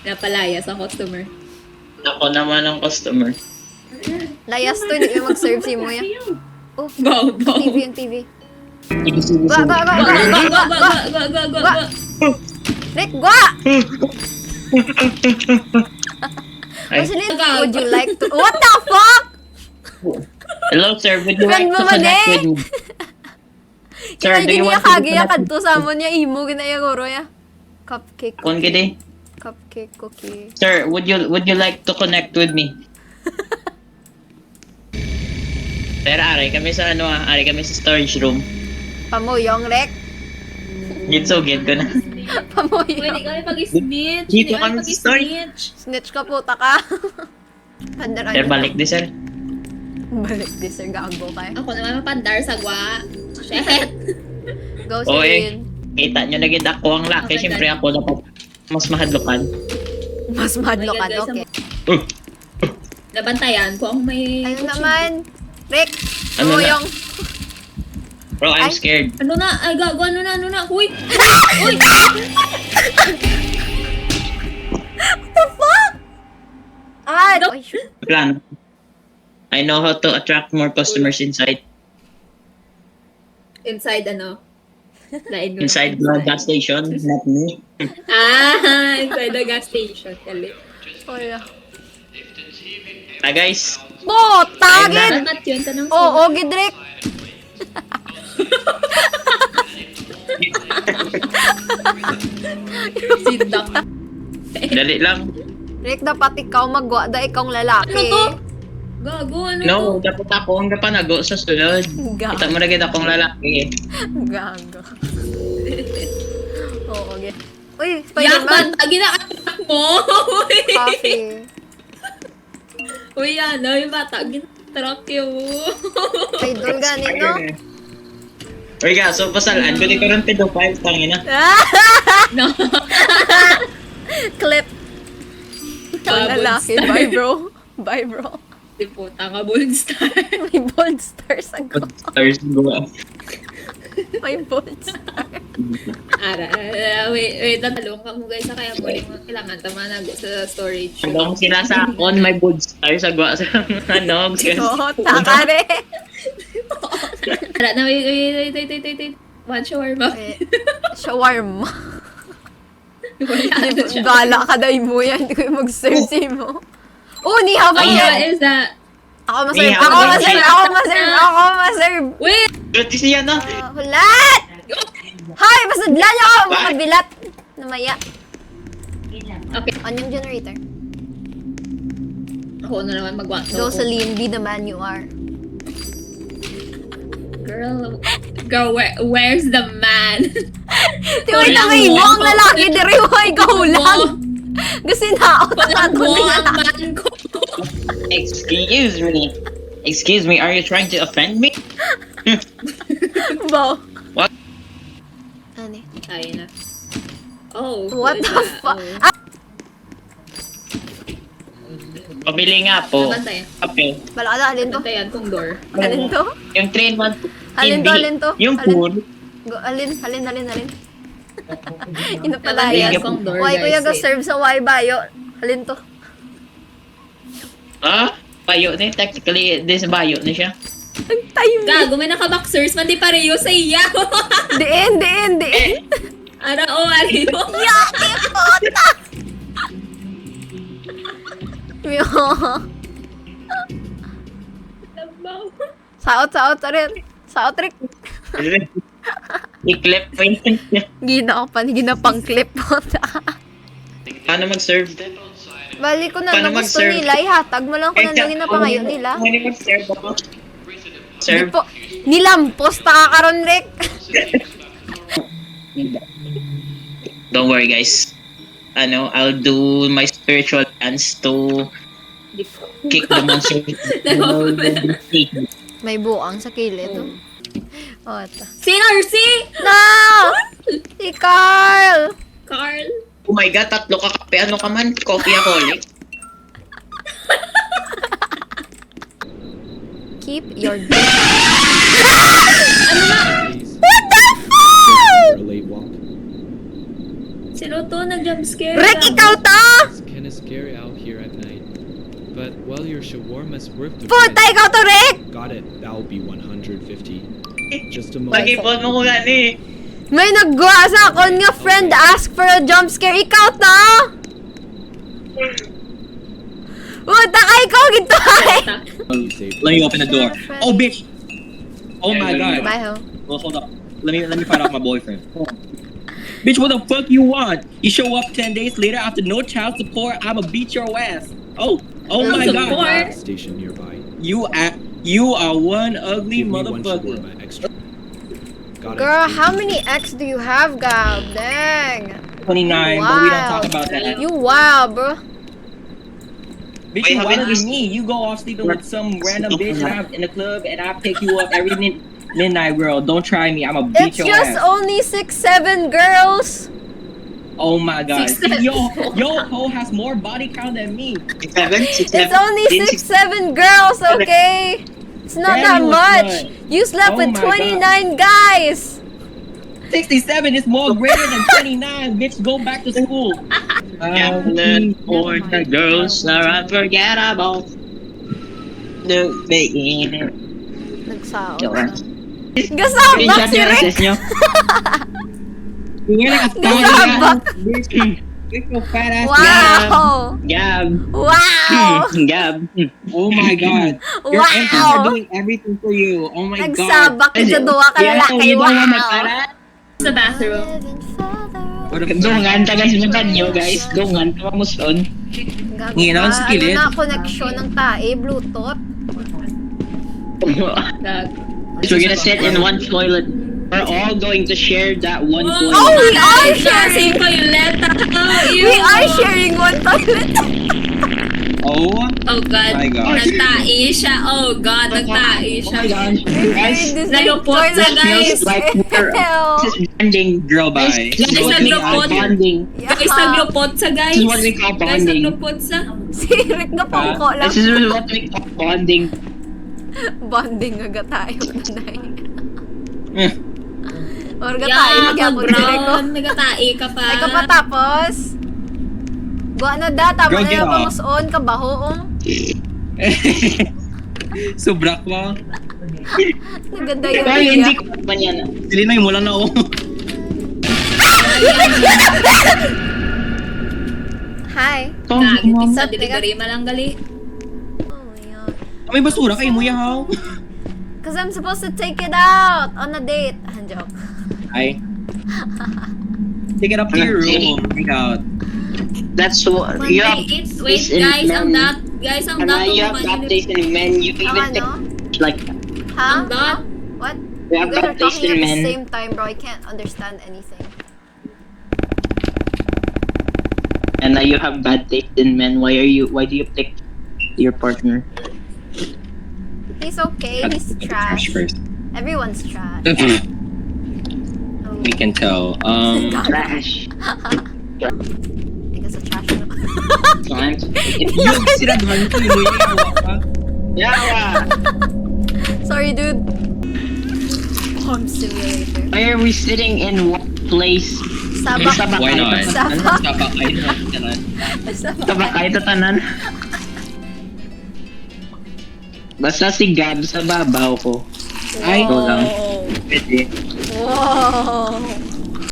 Napalaya sa customer. Ako naman ang customer. Layas to, hindi mo mag-serve si Moya. Oh, Go, go. TV yung TV. Sige. Gwa, gwa, gwa, Go, gwa, go, gwa, go, gwa, go, go, go, go, Gwa. go. Rick, gwa! Ay. Rosalyn, would you like to... What the fuck? Hello, sir. Would you Friend like mo to man connect eh. with me? Sir, Kaya do you niya want to kagi ya connect kadto sa mo niya imo ginaya goro ya. Cupcake Kung cookie. gidi. Cupcake cookie. Sir, would you like to connect with me? Sir, ari kami sa ari kami sa storage room. Pamuyong, Rick. Gitsugid ko na. Pwede Pamuyong. kami pag-snitch. Dito Hindi kami kami sa story. pag-snitch. Snitch ka puta ka. Pandaran Sir, balik di, sir. Balik di sir, gago kayo. Ako naman mapandar sa gwa. Shit. Go, Oy. Celine. Kita nyo na gid ako ang laki. Okay, Siyempre ako dapat mas mahadlokan. Mas madlo ka, Oh my God, okay. Nabantayan ko ang may... Ayun naman. Rick, Ano na? pamuyong. Bro, I'm Ay. scared. Ano na? Ay, gago. Ano na? Uy! Uy! The fuck? Ah, No. oy, shoot. Plan. I know how to attract more customers inside. Inside ano? Lain ko. Inside the gas station, not me. Inside the gas station. Kali. Oy, Guys. Bo, tagit! Dapat yun. Tanong Oo, Gidrick. Sindak. Dali lang. Rick, dapat ikaw magwa da ikaw lalaki. Ano to? Gago, ano to? No, dapat ako ang napanago sa sunod. Gago. Kita mo na gid akong lalaki. Gago. Oo, okay. Uy, Yaman! Spider-Man. Ginaanak mo! Uy! Coffee. Uy, ano? Yung bata, ginatrack yun. Idol ganit, no? Uy, so pasalaan ko di karon pedophile tangina. No. Clip. Ikaw Bold lalaki. star. Bye, bro. Bye, bro. Di puta ka, bold star. May bold stars ako. Stars go. May bold star. Wait, natalong ka mo guys, sa kaya mo rin mo kailangan tamanag sa storage. Ano kung sinasakon may good stars sa gwa sa ano. Oo, takare. Ara na, wait. One shawarma. Shawarma. Wala na siya. Gala ka dahil mo yan. Hindi ko yung mag-serve si mo. Oh, ni Oh, Hava what yan. is that? Ako maserve. Ni Ako Hava maserve. yan. Ako maserve. Ako maserve. Wait! Gratis siya na. Hulat! Hay! Pasadla niyo ako! Makabilat! Namaya. Okay. On yung generator. Ako na naman magwakto. Jocelyn, be the man you are. Girl, where's the man? Di ba na may mo ang lalaki? Dari mo, ikaw lang. Kasi naot Wala ako mo ng ang lalaki. man ko. Excuse me. Excuse me, are you trying to offend me? Bo. What? Ano? Ayun na. Oh. What who is the that? fuck? Oh. Pabili nga po. Nabantayan. Kape. Bala ka na, alin to? Nabantayan kong door. Alin to? Yung 3 in 1. Alin to, alin to? Yung Alin? pool. Alin. Nabantayan Inapalaya. kong door, Why kuya guys, ga eh. serve sa Y bayo? Alin to? Ah? Bayo na technically, this bayo na siya. Ang time. Gago, may naka-boxers, mandi pareho sa iya. Diin. Ara o, ariyo. Yaki puta! Yo. Saot rin. Saot Rick. I-clip pa yun. Ginapang clip po. Paano mag-serve? Bali ko na Paano nung gusto mag-serve? nila, ihatag mo lang kung nandun ginapangayon nila. Paano mag-serve ako? Di Serve? po, nilampos ta ka karon Rick. Don't worry guys. I'll do my spiritual dance to Di po. kick the monster. May buang sa kilid. Oh, ito. Si Narcy! No! Si Carl! Carl! Oh my god, 3 ka kape. Ano ka man? Coffee aholic? Keep your dick. Ano na? What the fuck? A late walk. Sino to? Nag-jumpscare? Rick, ikaw to! that? Well, your shawarma's worth the Puta, ikaw to, Rick! Got it. That'll be 150. Just a moment. Pag-ipon mo ko gani. May naggawa sa akon nga friend ask for a jump scare. Ikaw to! Puta ka, ikaw gito ay! Let me open the door. Oh, bitch! Oh my god. Bye, ho. Well, hold up. Let me find out my boyfriend. Bitch, what the fuck you want? You show up 10 days later after no child support, I'ma beat your ass. Oh my god. Support. Station nearby. You are one ugly Give me one motherfucker. shawarma extra. Got Girl, it. how many X do you have, Gab? Dang. 29, but we don't talk about that. You wild, bro. Bitch, Wait, you how wanna many- be me. You go off sleeping with some random bitch in the club and I pick you up every midnight, girl. Don't try me. I'ma beat It's your just ass. only 6-7 girls. Oh my god. 6'7". Yo hoe has more body count than me. 7, 6, It's only 6-7 girls, okay? It's not that Damn, what's much. good? You slept Oh with my 29 guys. 67 is more greater than 29. Bitch, go back to school. Gambling for the girls are unforgettable. No, making it. Nagsawa. Joke lang. Gasabak Screenshot si nyo yung Rick. access nyo. You're like a Gasabak. bitch. With your fat ass. Wow. Gab. Wow. Gab. Oh my god. Your aunties are Wow. doing everything for you. Oh my god. Nagsabak ito duwa ka lalaki. You don't want my Wow. para? Sa bathroom. What the Dungan, taga sinutan nyo guys. Dungan, kamuson. Gago Ngayon naman sa ka. kilid. Ano na connection ng tae? Bluetooth? Gag. So we're gonna sit in one toilet. We're all going to share that one Oh, toilet. we are sharing. Toilet. We are sharing one toilet. Oh Oh God. my god. Nagtai siya. Oh God, nagtai Oh siya. my gosh. Guys, Nalupot sa guys. like we're this is bonding. Girl, bye. This is what we call Naglupot. bonding. Guys, naglupot sa guys. This is what we call Guys, bonding. naglupot sa. Si Rick na pangko lang. This is what we call bonding. Bonding nga tayo nanay. Eh, Orga tayo Yeah, magyapon si Rick. Brown. Nagatai ka pa. Ay ka pa tapos. Buwa na da, tama Girl, na get yung off. pamuson, kabaho. Subrak mo. Naganda yung Pero hindi idea. ko pa yan. Silinoy mo lang na oh. Hi. Gag, pizza Sa- delivery malanggali. Oh my god. May basura kay mo yahaw. Cause I'm supposed to take it out on a date. Ah, joke. Ay. Take it up to your room. Take out. That's what One you day have. it's, taste wait in guys, ang men. dat. Guys, ang And dat. you have that taste in men. You Ang even ano? think like that. Ha? Ang dat. What? You You have guys are that taste talking in at the men. same time, bro. I can't understand anything. And you have bad taste in men. Why do you pick your partner? He's okay. He's trash. first. Everyone's trash. Oh. We can tell. Trash. Ikaw sa trash na. Sometimes. Yung sinadhan ko mo yahaw ka. Yeah. Sorry, dude. Home simulator. Why are we sitting in one place? Sabak. Sabak. Why not? Sabak. Sabak ay naman. Sabak kayo tatanan. Basta si Gab sa babaw ko. Ay, ito lang. Whoa. Pwede. Whoa.